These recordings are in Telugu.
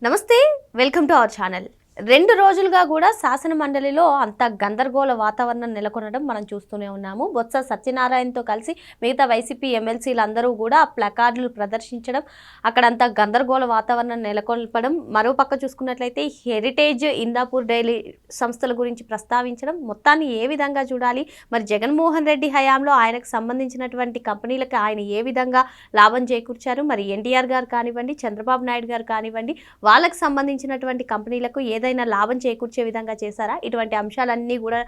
నమస్తే, వెల్కమ్ టు అవర్ ఛానల్. 2 రోజులుగా కూడా శాసన మండలిలో అంత గందరగోళ వాతావరణం నెలకొనడం మనం చూస్తూనే ఉన్నాము. బొత్స సత్యనారాయణతో కలిసి మిగతా వైసీపీ ఎమ్మెల్సీలందరూ కూడా ప్లకార్డులు ప్రదర్శించడం, అక్కడంతా గందరగోళ వాతావరణం నెలకొల్పడం. మరోపక్క చూసుకున్నట్లయితే హెరిటేజ్, ఇందాపూర్ డైరీ సంస్థల గురించి ప్రస్తావించడం. మొత్తాన్ని ఏ విధంగా చూడాలి? మరి జగన్మోహన్ రెడ్డి హయాంలో ఆయనకు సంబంధించినటువంటి కంపెనీలకు ఆయన ఏ విధంగా లాభం చేకూర్చారు? మరి ఎన్టీఆర్ గారు కానివ్వండి, చంద్రబాబు నాయుడు గారు కానివ్వండి, వాళ్ళకు సంబంధించినటువంటి కంపెనీలకు ఏదైనా లాభం చేకూర్చే విధంగా చేశారా? ఇటువంటి అంశాలన్నీ కూడా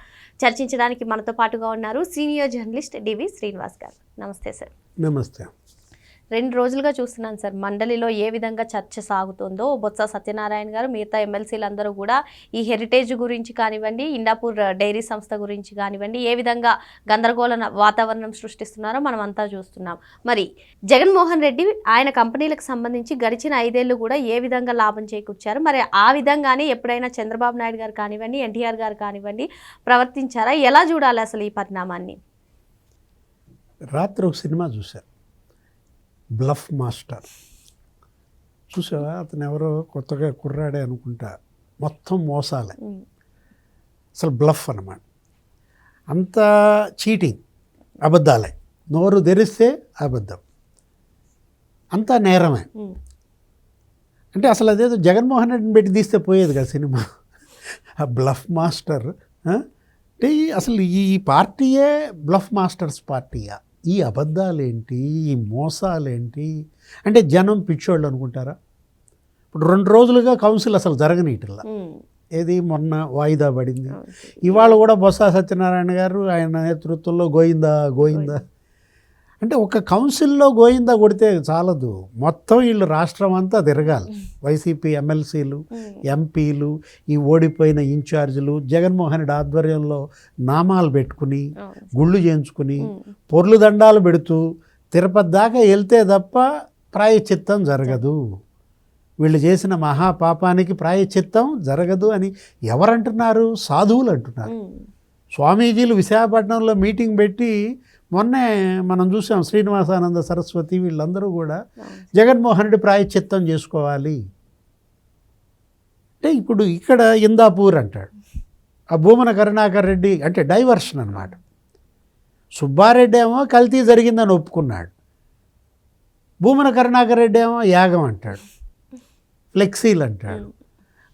చర్చించడానికి మనతో పాటుగా ఉన్నారు సీనియర్ జర్నలిస్ట్ డివి శ్రీనివాస్ గారు. నమస్తే సార్. నమస్తే. 2 రోజులుగా చూస్తున్నాను సార్, మండలిలో ఏ విధంగా చర్చ సాగుతుందో. బొత్స సత్యనారాయణ గారు, మిగతా ఎమ్మెల్సీలందరూ కూడా ఈ హెరిటేజ్ గురించి కానివ్వండి, ఇండాపూర్ డైరీ సంస్థ గురించి కానివ్వండి, ఏ విధంగా గందరగోళ వాతావరణం సృష్టిస్తున్నారో మనం అంతా చూస్తున్నాం. మరి జగన్మోహన్ రెడ్డి ఆయన కంపెనీలకు సంబంధించి గడిచిన 5 ఏళ్ళు కూడా ఏ విధంగా లాభం చేకూర్చారు? మరి ఆ విధంగానే ఎప్పుడైనా చంద్రబాబు నాయుడు గారు కానివ్వండి, ఎన్టీఆర్ గారు కానివ్వండి ప్రవర్తించారా? ఎలా చూడాలి అసలు ఈ పరిణామాన్ని? రాత్రి ఒక సినిమా చూశారు, బ్లఫ్ మాస్టర్. చూసావా? అతను ఎవరో కొత్తగా కుర్రాడే అనుకుంటా, మొత్తం మోసాలే, అసలు బ్లఫ్ అన్నమాట. అంతా చీటింగ్, అబద్ధాలే, నోరు తెరిస్తే అబద్ధం, అంతా నేరమే. అంటే అసలు అదేదో జగన్మోహన్ రెడ్డిని పెట్టి తీస్తే పోయేది కదా సినిమా. ఆ బ్లఫ్ మాస్టర్ అంటే అసలు ఈ పార్టీయే బ్లఫ్ మాస్టర్స్ పార్టీయా? ఈ అబద్ధాలేంటి, ఈ మోసాలేంటి? అంటే జనం పిచ్చోళ్ళు అనుకుంటారా? ఇప్పుడు 2 రోజులుగా కౌన్సిల్ అసలు జరగనీటిల్లా. ఏది మొన్న వాయిదా పడింది. ఇవాళ కూడా బొత్స సత్యనారాయణ గారు ఆయన నేతృత్వంలో గోయిందా గోయిందా అంటే ఒక కౌన్సిల్లో గోయిందా కొడితే చాలదు, మొత్తం వీళ్ళు రాష్ట్రం అంతా తిరగాలి. వైసీపీ ఎమ్మెల్సీలు, ఎంపీలు, ఈ ఓడిపోయిన ఇన్ఛార్జీలు జగన్మోహన్ రెడ్డి ఆధ్వర్యంలో నామాలు పెట్టుకుని, గుళ్ళు చేయించుకుని, పొర్లు దండాలు పెడుతూ తిరుపతి దాకా వెళ్తే తప్ప ప్రాయశ్చిత్తం జరగదు. వీళ్ళు చేసిన మహాపాపానికి ప్రాయశ్చిత్తం జరగదు అని ఎవరంటున్నారు? సాధువులు అంటున్నారు. స్వామీజీలు విశాఖపట్నంలో మీటింగ్ పెట్టి మొన్నే మనం చూసాం, శ్రీనివాసానంద సరస్వతి వీళ్ళందరూ కూడా జగన్మోహన్ రెడ్డి ప్రాయశ్చిత్తం చేసుకోవాలి అంటే. ఇప్పుడు ఇక్కడ ఇందాపూర్ అంటాడు, ఆ భూమన కరుణాకర్ రెడ్డి అంటే డైవర్షన్ అన్నమాట. సుబ్బారెడ్డి ఏమో కల్తీ జరిగిందని ఒప్పుకున్నాడు, భూమన కరుణాకర్ రెడ్డి ఏమో యాగం అంటాడు, ఫ్లెక్సీలు అంటాడు.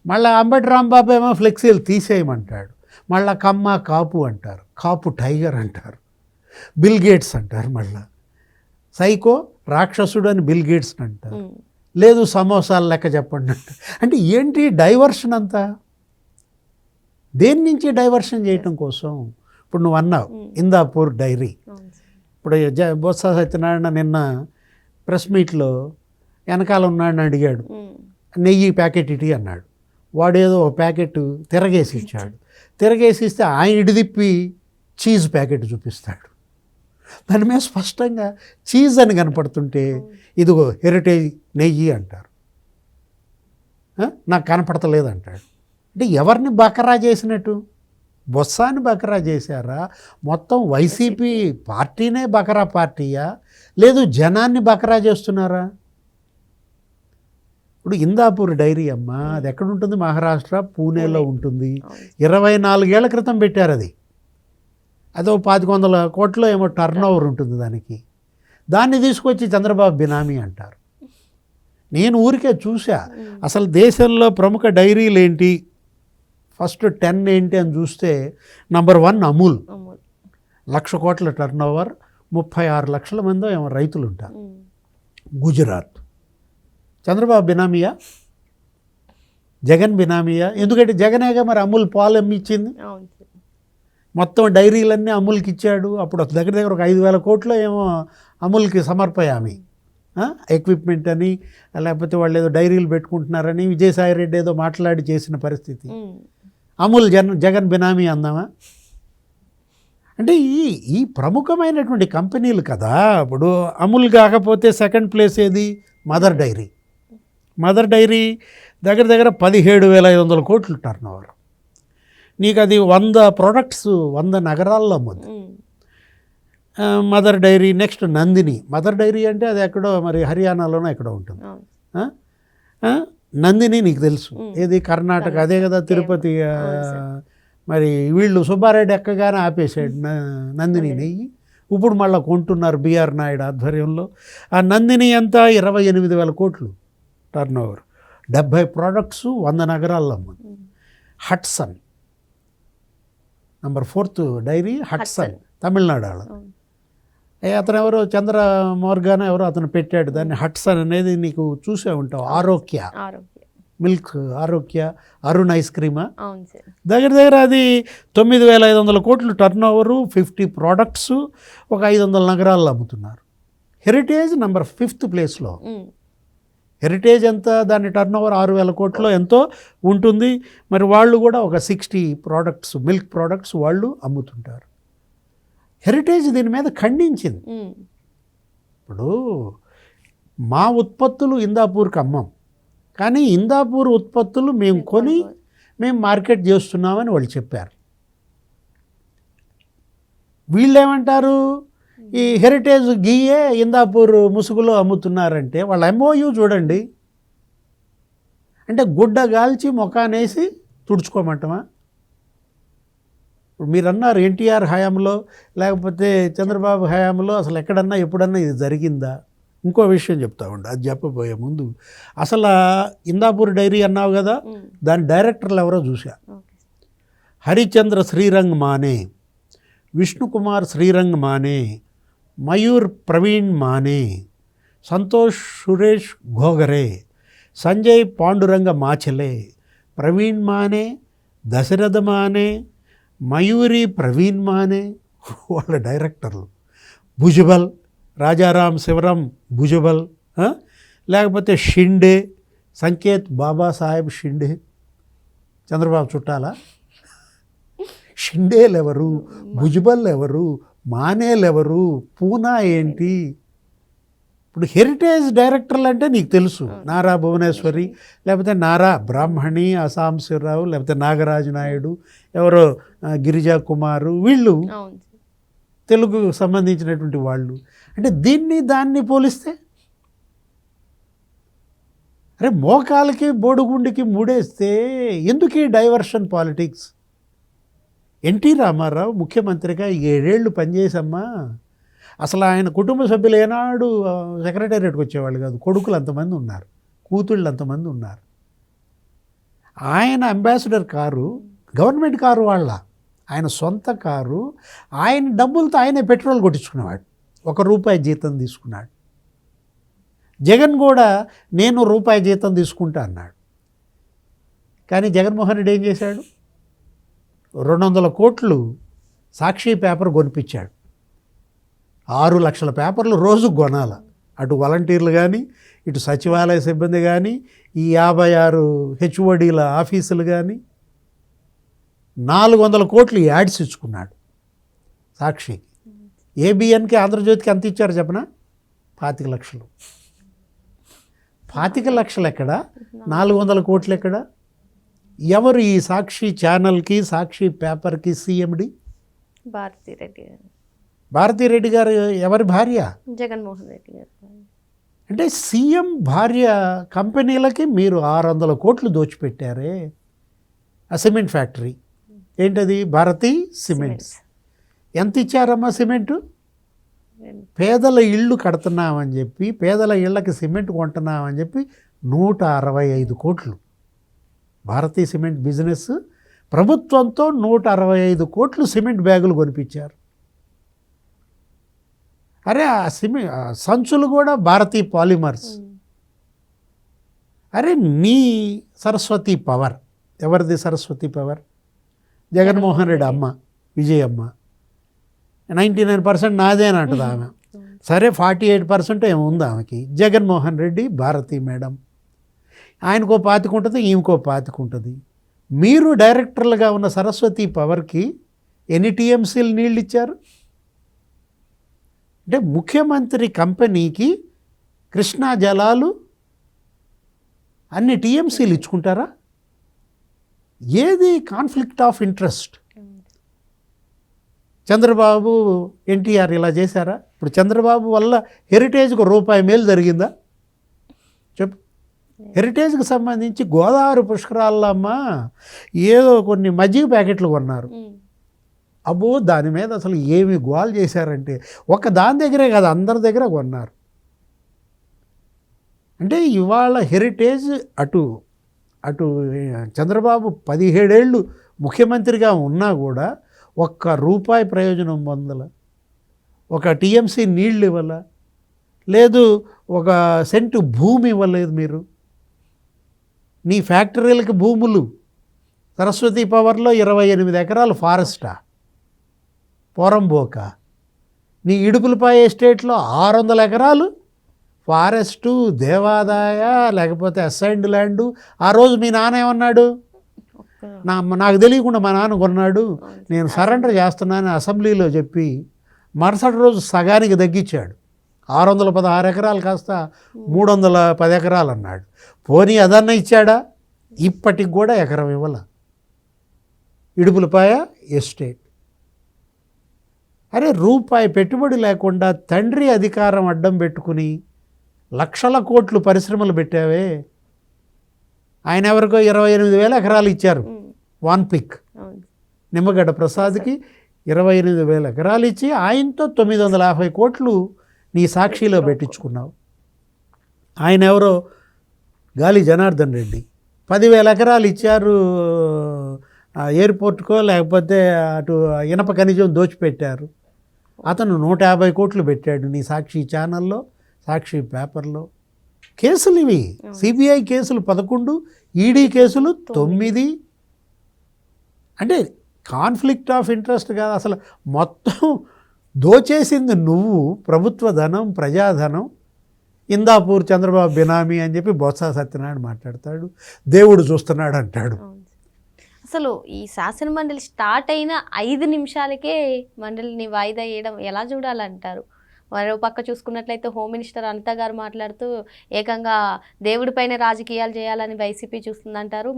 మళ్ళీ అంబటి రాంబాబు ఏమో ఫ్లెక్సీలు తీసేయమంటాడు. మళ్ళీ కమ్మ కాపు అంటారు, కాపు టైగర్ అంటారు, బిల్ గేట్స్ అంటారు. మళ్ళా సైకో రాక్షసుడు అని బిల్ గేట్స్ అంటారు. లేదు సమోసాలు లెక్క చెప్పండి అంటారు. అంటే ఏంటి డైవర్షన్ అంతా? దేని నుంచి డైవర్షన్ చేయటం కోసం? ఇప్పుడు నువ్వు అన్నావు ఇందాపూర్ డైరీ. ఇప్పుడు బొత్స సత్యనారాయణ నిన్న ప్రెస్ మీట్లో వెనకాల ఉన్నాడని అడిగాడు, నెయ్యి ప్యాకెట్ ఇటీ అన్నాడు. వాడేదో ఒక ప్యాకెట్ తిరగేసి ఇచ్చాడు. తిరగేసి ఇస్తే ఆయన ఇడిదిప్పి చీజ్ ప్యాకెట్ చూపిస్తాడు. దాని మీద స్పష్టంగా చీజ్ అని కనపడుతుంటే ఇదిగో హెరిటేజ్ నెయ్యి అంటారు, నాకు కనపడతలేదు అంటాడు. అంటే ఎవరిని బకరా చేసినట్టు? బొత్సాని బకరా చేశారా? మొత్తం వైసీపీ పార్టీనే బకరా పార్టీయా? లేదు జనాన్ని బకరా చేస్తున్నారా? ఇప్పుడు ఇందాపూర్ డైరీ అమ్మ, అది ఎక్కడ ఉంటుంది? మహారాష్ట్ర, పూణేలో ఉంటుంది. 24 ఏళ్ల క్రితం పెట్టారు అది. అదో 500 కోట్ల ఏమో టర్న్ ఓవర్ ఉంటుంది దానికి. దాన్ని తీసుకొచ్చి చంద్రబాబు బినామీ అంటారు. నేను ఊరికే చూసా అసలు దేశంలో ప్రముఖ డైరీలు ఏంటి, ఫస్ట్ 10 ఏంటి అని చూస్తే నంబర్ 1 అమూల్, 1,00,000 కోట్ల టర్న్ ఓవర్, 36 లక్షల మంది ఏమో రైతులు ఉంటారు. గుజరాత్. చంద్రబాబు బినామీయా? జగన్ బినామీయా? ఎందుకంటే జగనేగా మరి అమూల్ పాలు అమ్మిచ్చింది. మొత్తం డైరీలన్నీ అమూల్కి ఇచ్చాడు. అప్పుడు దగ్గర దగ్గర ఒక 5,000 కోట్లు ఏమో అమూల్కి సమర్పయామి, ఎక్విప్మెంట్ అని, లేకపోతే వాళ్ళు ఏదో డైరీలు పెట్టుకుంటున్నారని విజయసాయి రెడ్డి ఏదో మాట్లాడి చేసిన పరిస్థితి. అమూల్ జగన్ బినామీ అందామా? అంటే ఈ ప్రముఖమైనటువంటి కంపెనీలు కదా. ఇప్పుడు అమూల్ కాకపోతే సెకండ్ ప్లేస్ ఏది? Mother Dairy. మదర్ డైరీ దగ్గర దగ్గర 17,500 కోట్లు టర్న్ ఓవర్. నీకు అది 100 ప్రోడక్ట్స్ 100 నగరాల్లో అమ్ముద్ది. Mother Dairy. Next Nandini. Mother Dairy అంటే అది ఎక్కడో మరి హర్యానాలోనో ఎక్కడో ఉంటుంది. నందిని నీకు తెలుసు, ఏది కర్ణాటక, అదే కదా తిరుపతి. మరి వీళ్ళు సుబ్బారెడ్డి ఎక్కగానే ఆపేసాడు నందిని నెయ్యి. ఇప్పుడు మళ్ళీ కొంటున్నారు బిఆర్ నాయుడు ఆధ్వర్యంలో. ఆ నందిని అంతా 28,000 కోట్లు టర్న్ ఓవర్, 70 ప్రోడక్ట్స్, 100 నగరాల్లో అమ్ముంది. Hatsun number 4th dairy, Hatsun, Tamil Nadu వాళ్ళ. అతను ఎవరో చంద్ర మోర్గాన్ ఎవరో అతను పెట్టాడు దాన్ని. హట్సన్ అనేది నీకు చూసే ఉంటావు. ఆరోగ్య మిల్క్, ఆరోగ్య, అరుణ్ ఐస్ క్రీమా, దగ్గర అది 9,500 కోట్లు టర్న్ ఓవరు, 50 ప్రోడక్ట్స్, ఒక 500 నగరాల్లో అమ్ముతున్నారు. హెరిటేజ్ నంబర్ 5th ప్లేస్లో. హెరిటేజ్ ఎంత, దాని టర్న్ ఓవర్ 6,000 కోట్లో ఎంతో ఉంటుంది. మరి వాళ్ళు కూడా ఒక 60 ప్రోడక్ట్స్, మిల్క్ ప్రోడక్ట్స్ వాళ్ళు అమ్ముతుంటారు. హెరిటేజ్ దీని మీద ఖండించింది. ఇప్పుడు మా ఉత్పత్తులు ఇందాపూర్కి అమ్మం, కానీ ఇందాపూర్ ఉత్పత్తులు మేము కొని మేము మార్కెట్ చేస్తున్నామని వాళ్ళు చెప్పారు. వీళ్ళేమంటారు, ఈ హెరిటేజ్ గీయే ఇందాపూర్ ముసుగులో అమ్ముతున్నారంటే వాళ్ళ ఎంఓయూ చూడండి. అంటే గుడ్డ గాల్చి ముఖానేసి తుడుచుకోమంటమా? ఇప్పుడు మీరు అన్నారు ఎన్టీఆర్ హయాంలో లేకపోతే చంద్రబాబు హయాంలో అసలు ఎక్కడన్నా ఎప్పుడన్నా ఇది జరిగిందా? ఇంకో విషయం చెప్తా ఉండ, అది చెప్పబోయే ముందు అసలు ఇందాపూర్ డైరీ అన్నావు కదా, దాని డైరెక్టర్లు ఎవరో చూసా. హరిచంద్ర శ్రీరంగ్ మానే, విష్ణుకుమార్ శ్రీరంగ్ మానే, మయూర్ ప్రవీణ్ మానే, సంతోష్ సురేష్ ఘోగరే, సంజయ్ పాండురంగ మాచలే, ప్రవీణ్ మానే, దశరథ మానే, మయూరి ప్రవీణ్ మానే వాళ్ళ డైరెక్టర్లు. భుజబల్, రాజారాం శివరాం భుజబల్, లేకపోతే షిండే, సంకేత్ బాబాసాహెబ్ షిండే. చంద్రబాబు చుట్టాలా? షిండేలు ఎవరు, భుజబల్ ఎవరు, మానేలు ఎవరు, పూనా ఏంటి? ఇప్పుడు హెరిటేజ్ డైరెక్టర్లు అంటే నీకు తెలుసు, నారా భువనేశ్వరి, లేకపోతే నారా బ్రాహ్మణి, అసాంబశివరావు, లేకపోతే నాగరాజు నాయుడు, ఎవరో గిరిజా కుమారు, వీళ్ళు తెలుగుకు సంబంధించినటువంటి వాళ్ళు. అంటే దీన్ని దాన్ని పోలిస్తే అరే మోకాలకి బోడుగుండికి మూడేస్తే ఎందుకు ఈ డైవర్షన్ పాలిటిక్స్? ఎన్టీ రామారావు ముఖ్యమంత్రిగా 7 ఏళ్ళు పనిచేసమ్మా. అసలు ఆయన కుటుంబ సభ్యులు ఏనాడు సెక్రటేరియట్కి వచ్చేవాళ్ళు కాదు. కొడుకులు అంతమంది ఉన్నారు, కూతుళ్ళు అంతమంది ఉన్నారు. ఆయన అంబాసిడర్ కారు గవర్నమెంట్ కారు వాళ్ళ, ఆయన సొంత కారు, ఆయన డబ్బులతో ఆయనే పెట్రోల్ కొట్టించుకునేవాడు, ₹1 జీతం తీసుకున్నాడు. జగన్ కూడా నేను ₹1 జీతం తీసుకుంటా అన్నాడు. కానీ జగన్మోహన్ రెడ్డి ఏం చేశాడు? 200 కోట్లు సాక్షి పేపర్ కొనిపించాడు. 6 లక్షల పేపర్లు రోజు కొనాల. అటు వాలంటీర్లు కానీ, ఇటు సచివాలయ సిబ్బంది కానీ, ఈ 56 హెచ్ఓడీల ఆఫీసులు కానీ, 400 కోట్లు యాడ్స్ ఇచ్చుకున్నాడు సాక్షికి. ఏబిఎన్కి, ఆంధ్రజ్యోతికి ఎంత ఇచ్చారు చెప్పనా? 25 లక్షలు. 25 లక్షలు ఎక్కడ, 400 కోట్లు ఎక్కడ? ఎవరు ఈ సాక్షి ఛానల్కి, సాక్షి పేపర్కి సీఎండి? భారతిరెడ్డి గారు ఎవరి భార్య? జగన్మోహన్ రెడ్డి గారు. అంటే సీఎం భార్య కంపెనీలకి మీరు 600 కోట్లు దోచిపెట్టారే. ఆ సిమెంట్ ఫ్యాక్టరీ ఏంటది? భారతి సిమెంట్స్. ఎంత ఇచ్చారమ్మా సిమెంటు? పేదల ఇళ్ళు కడుతున్నామని చెప్పి, పేదల ఇళ్ళకి సిమెంట్ కొంటున్నామని చెప్పి 165 కోట్లు భారతీ సిమెంట్ బిజినెస్ ప్రభుత్వంతో 165 కోట్లు సిమెంట్ బ్యాగులు కొనిపించారు. అరే ఆ సంచులు కూడా భారతీ పాలిమర్స్. అరే నీ సరస్వతి పవర్ ఎవరిది? సరస్వతి పవర్ జగన్మోహన్ రెడ్డి అమ్మ విజయమ్మ. 99% నాదే అని అంటుంది ఆమె. సరే 48% ఏమో ఉంది ఆమెకి. జగన్మోహన్ రెడ్డి, భారతి మేడం, ఆయనకో 25 ఉంటుంది, ఈమెకో 25 ఉంటుంది. మీరు డైరెక్టర్లుగా ఉన్న సరస్వతి పవర్కి ఎన్ని టీఎంసీలు నీళ్ళు ఇచ్చారు? అంటే ముఖ్యమంత్రి కంపెనీకి కృష్ణా జలాలు అన్ని టీఎంసీలు ఇచ్చుకుంటారా? ఏది conflict of interest? Chandrababu, NTR ఇలా చేశారా? ఇప్పుడు చంద్రబాబు వల్ల హెరిటేజ్కి ₹1 మేలు జరిగిందా చెప్పు? హెరిటేజ్కి సంబంధించి గోదావరి పుష్కరాల్లో అమ్మ ఏదో కొన్ని మజ్జిగ ప్యాకెట్లు కొన్నారు. అబ్బో దాని మీద అసలు ఏమి గోల్ చేశారంటే ఒక దాని దగ్గరే కాదు అందరి దగ్గర కొన్నారు. అంటే ఇవాళ హెరిటేజ్ అటు అటు చంద్రబాబు 17 ఏళ్ళు ముఖ్యమంత్రిగా ఉన్నా కూడా ఒక్క రూపాయి ప్రయోజనం పొందల, ఒక టీఎంసీ నీళ్ళు ఇవ్వాల, లేదు ఒక సెంటు భూమి ఇవ్వలేదు. మీరు నీ ఫ్యాక్టరీలకు భూములు సరస్వతి పవర్లో 28 ఎకరాలు ఫారెస్టా, పోరంబోక. నీ ఇడుపులపాయ ఎస్టేట్లో 600 ఎకరాలు ఫారెస్టు, దేవాదాయ, లేకపోతే అసైన్డ్ ల్యాండు. ఆ రోజు మీ నాన్న ఏమన్నాడు? నాకు తెలియకుండా మా నాన్న కొన్నాడు, నేను సరెండర్ చేస్తున్నానని అసెంబ్లీలో చెప్పి మరుసటి రోజు సగానికి తగ్గించాడు. 616 ఎకరాలు కాస్త 310 ఎకరాలు అన్నాడు. పోనీ అదన్న ఇచ్చాడా? ఇప్పటికి కూడా ఎకరం ఇవ్వాల ఇడుపులపాయ ఎస్టేట్. అరే రూపాయి పెట్టుబడి లేకుండా తండ్రి అధికారం అడ్డం పెట్టుకుని లక్షల కోట్లు పరిశ్రమలు పెట్టావే. ఆయన ఎవరికో 28,000 ఎకరాలు ఇచ్చారు. వన్ పిక్ నిమ్మగడ్డ ప్రసాద్కి 28,000 ఎకరాలు ఇచ్చి ఆయనతో 950 కోట్లు నీ సాక్షిలో పెట్టించుకున్నావు. ఆయన ఎవరో గాలి జనార్దన్ రెడ్డి 10,000 ఎకరాలు ఇచ్చారు ఎయిర్పోర్ట్కో, లేకపోతే అటు ఇనప ఖనిజం దోచిపెట్టారు. అతను 150 కోట్లు పెట్టాడు నీ సాక్షి ఛానల్లో, సాక్షి పేపర్లో. కేసులు ఇవి సిబిఐ కేసులు 11, ఈడీ కేసులు 9. అంటే కాన్ఫ్లిక్ట్ ఆఫ్ ఇంట్రెస్ట్ కాదు, అసలు మొత్తం దోచేసింది నువ్వు. ప్రభుత్వ ధనం, ప్రజాధనం. ఇందాపూర్ చంద్రబాబు బినామీ అని చెప్పి బొత్స సత్యనారాయణ మాట్లాడతాడు, దేవుడు చూస్తున్నాడు అంటాడు. అసలు ఈ శాసనమండలి స్టార్ట్ అయిన 5 నిమిషాలకే మండలిని వాయిదా వేయడం ఎలా చూడాలంటారు? మరో పక్క చూసుకున్నట్లయితే హోమ్ మినిస్టర్ అనిత గారు మాట్లాడుతూ ఏకంగా దేవుడిపైన రాజకీయాలు చేయాలని వైసీపీ చూస్తుందంటారు.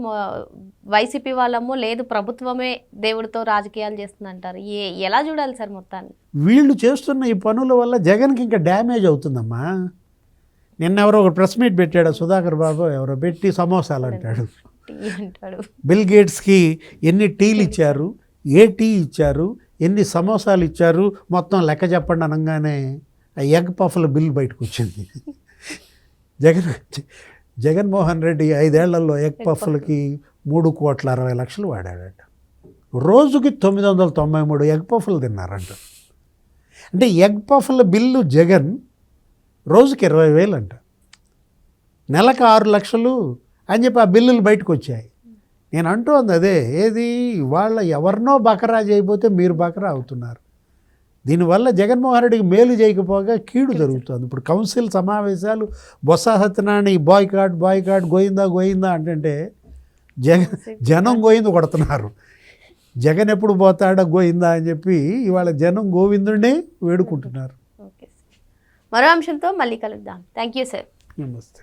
వైసీపీ వాళ్ళమ్మో లేదు ప్రభుత్వమే దేవుడితో రాజకీయాలు చేస్తుందంటారు. ఎలా చూడాలి సార్ మొత్తాన్ని? వీళ్ళు చేస్తున్న ఈ పనుల వల్ల జగన్కి ఇంకా డ్యామేజ్ అవుతుందమ్మా. నిన్న ఎవరో ఒక ప్రెస్ మీట్ పెట్టాడు సుధాకర్ బాబు, ఎవరో పెట్టి సమోసాలు అంటాడు. బిల్ గేట్స్కి ఎన్ని టీలు ఇచ్చారు, ఏ టీ ఇచ్చారు, ఎన్ని సమోసాలు ఇచ్చారు, మొత్తం లెక్క చెప్పండి అనగానే ఆ ఎగ్ పఫ్ల బిల్ బయటకు వచ్చింది. జగన్మోహన్ రెడ్డి 5 ఏళ్లలో ఎగ్ పఫ్లకి 3,60,00,000 వాడాడట. రోజుకి 993 ఎగ్ పఫ్లు తిన్నారంట. అంటే ఎగ్ పఫ్ల బిల్లు జగన్ రోజుకి 20,000 అంట, నెలకు 6 లక్షలు అని చెప్పి ఆ బిల్లులు బయటకు వచ్చాయి. నేను అంటోంది అదే, ఏది వాళ్ళ ఎవరినో బకరా చేయబోతే మీరు బకరా అవుతున్నారు. దీనివల్ల జగన్మోహన్ రెడ్డికి మేలు చేయకపోగా కీడు జరుగుతుంది. ఇప్పుడు కౌన్సిల్ సమావేశాలు బొత్స సత్యనారాయణ బాయ్కాట్ గోయిందా అంటే జనం గోయింద కొడుతున్నారు. జగన్ ఎప్పుడు పోతాడో గోయిందా అని చెప్పి ఇవాళ జనం గోవిందుడిని వేడుకుంటున్నారు. మరో అంశంతో మళ్ళీ కలుద్దాం. Thank you sir. నమస్తే.